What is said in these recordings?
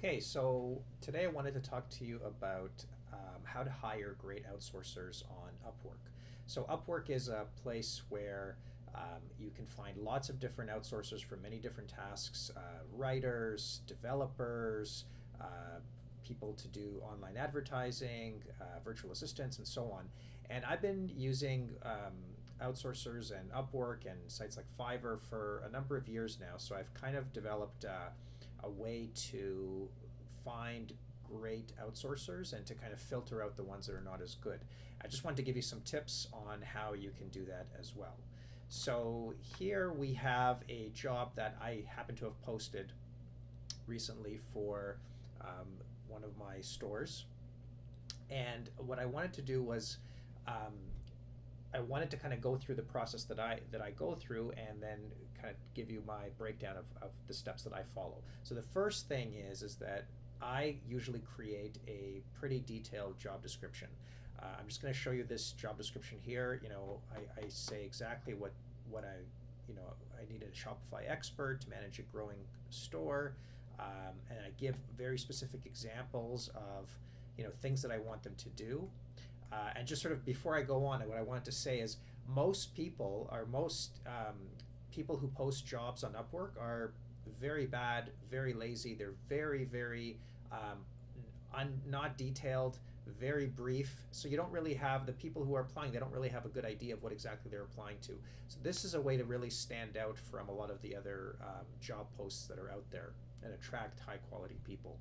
Okay, so today I wanted to talk to you about how to hire great outsourcers on Upwork. So, Upwork is a place where you can find lots of different outsourcers for many different tasks, writers, developers, uh, people to do online advertising, virtual assistants, and so on. And I've been using outsourcers and Upwork and sites like Fiverr for a number of years now, so I've kind of developed a way to find great outsourcers and to kind of filter out the ones that are not as good. I just wanted to give you some tips on how you can do that as well. So here we have a job that I happen to have posted recently for one of my stores. And what I wanted to do was um, I wanted to kind of go through the process that I go through and then kind of give you my breakdown of the steps that I follow. So the first thing is that I usually create a pretty detailed job description. I'm just going to show you this job description here. I say exactly what I needed a Shopify expert to manage a growing store, and I give very specific examples of things that I want them to do. And just sort of before I go on, what I wanted to say is most people who post jobs on Upwork are very bad, very lazy. They're very not detailed, very brief. So you don't really have the people who are applying. They don't really have a good idea of what exactly they're applying to. So this is a way to really stand out from a lot of the other job posts that are out there and attract high quality people.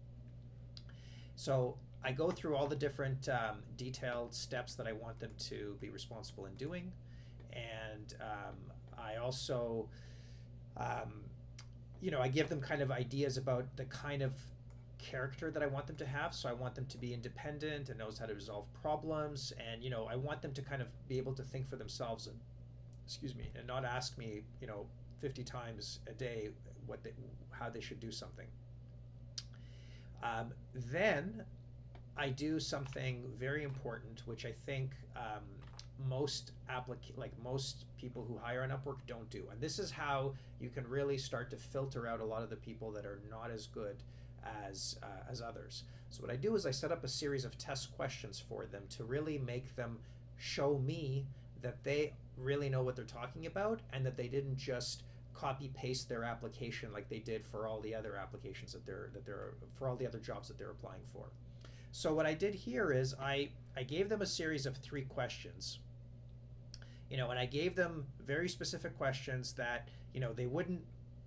So I go through all the different detailed steps that I want them to be responsible in doing, and I also, I give them kind of ideas about the kind of character that I want them to have. So I want them to be independent and knows how to resolve problems, and I want them to kind of be able to think for themselves and, excuse me, and not ask me 50 times a day how they should do something. Then I do something very important, which I think most people who hire on Upwork don't do, and this is how you can really start to filter out a lot of the people that are not as good as others. So what I do is I set up a series of test questions for them to really make them show me that they really know what they're talking about and that they didn't just copy paste their application like they did for all the other applications for all the other jobs that they're applying for. So what I did here is I gave them a series of 3 questions, and I gave them very specific questions that they wouldn't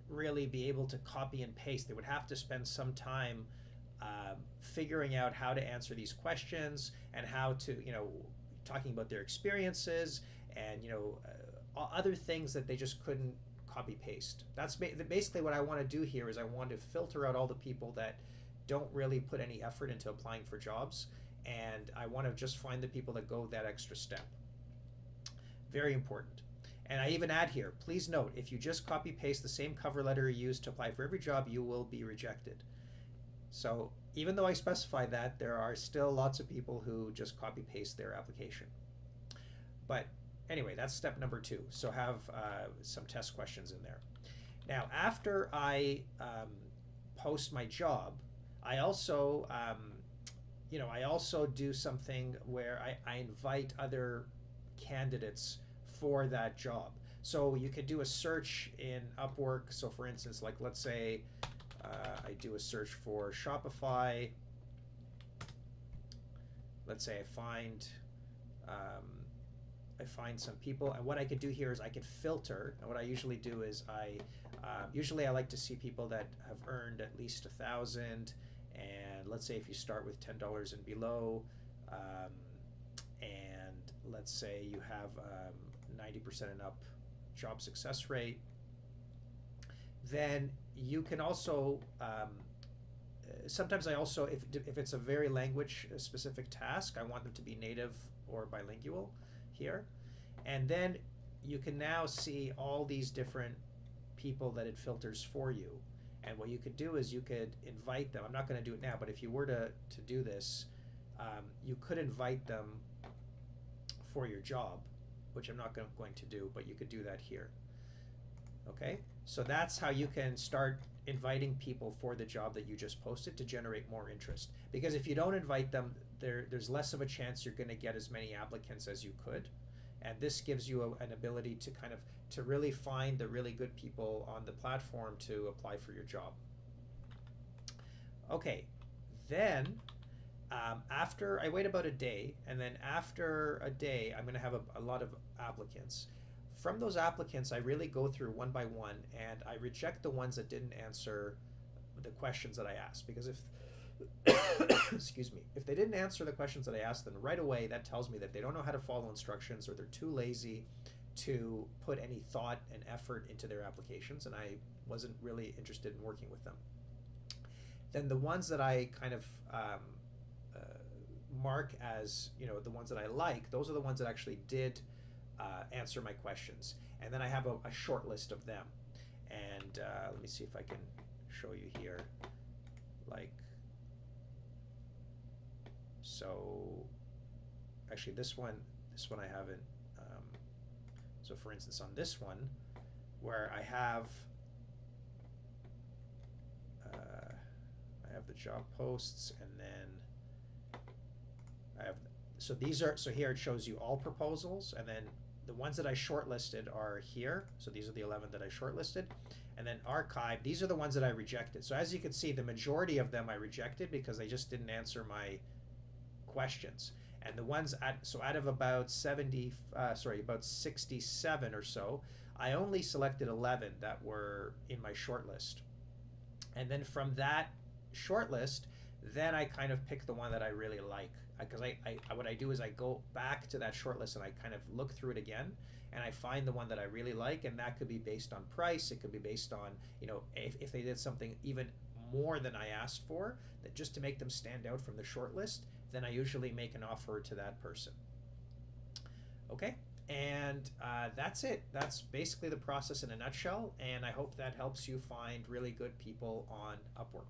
really be able to copy and paste. They would have to spend some time figuring out how to answer these questions and how to talking about their experiences and other things that they just couldn't copy paste. That's basically what I want to do here. Is I want to filter out all the people that don't really put any effort into applying for jobs, and I want to just find the people that go that extra step. Very important. And I even add here, please note, if you just copy paste the same cover letter you used to apply for every job, you will be rejected. So even though I specify that, there are still lots of people who just copy paste their application. But anyway, that's step number 2. So have some test questions in there. Now, after I post my job, I also, I also do something where I invite other candidates for that job. So you could do a search in Upwork. So for instance, like let's say I do a search for Shopify. Let's say I find some people, and what I could do here is I could filter. And what I usually do is usually I like to see people that have earned at least 1,000, and let's say if you start with $10 and below, and let's say you have 90% and up job success rate, then you can also sometimes I also, if it's a very language specific task, I want them to be native or bilingual here. And then you can now see all these different people that it filters for you. And what you could do is you could invite them. I'm not going to do it now, but if you were to do this, you could invite them for your job, which I'm not going to do, but you could do that here. Okay, so that's how you can start inviting people for the job that you just posted to generate more interest. Because if you don't invite them, there's less of a chance you're going to get as many applicants as you could. And this gives you an ability to kind of to really find the really good people on the platform to apply for your job. Okay, then after I wait about a day, and then after a day, I'm going to have a lot of applicants. From those applicants, I really go through one by one, and I reject the ones that didn't answer the questions that I asked. Because if excuse me, if they didn't answer the questions that I asked, then right away that tells me that they don't know how to follow instructions, or they're too lazy to put any thought and effort into their applications, and I wasn't really interested in working with them. Then the ones that I kind of mark as, you know, the ones that I like, those are the ones that actually did answer my questions. And then I have a short list of them. And let me see if I can show you here. Like, so actually this one I haven't. So for instance, on this one, where I have the job posts, and then I have, so these are, so here it shows you all proposals, and then the ones that I shortlisted are here. So these are the 11 that I shortlisted, and then archive, these are the ones that I rejected. So as you can see, the majority of them I rejected because they just didn't answer my questions. And the ones out of about 67 or so, I only selected 11 that were in my shortlist. And then from that shortlist, then I kind of pick the one that I really like. Because what I do is I go back to that shortlist and I kind of look through it again, and I find the one that I really like, and that could be based on price, it could be based on, you know, if they did something even more than I asked for, that just to make them stand out from the shortlist, then I usually make an offer to that person. Okay, and that's it. That's basically the process in a nutshell, and I hope that helps you find really good people on Upwork.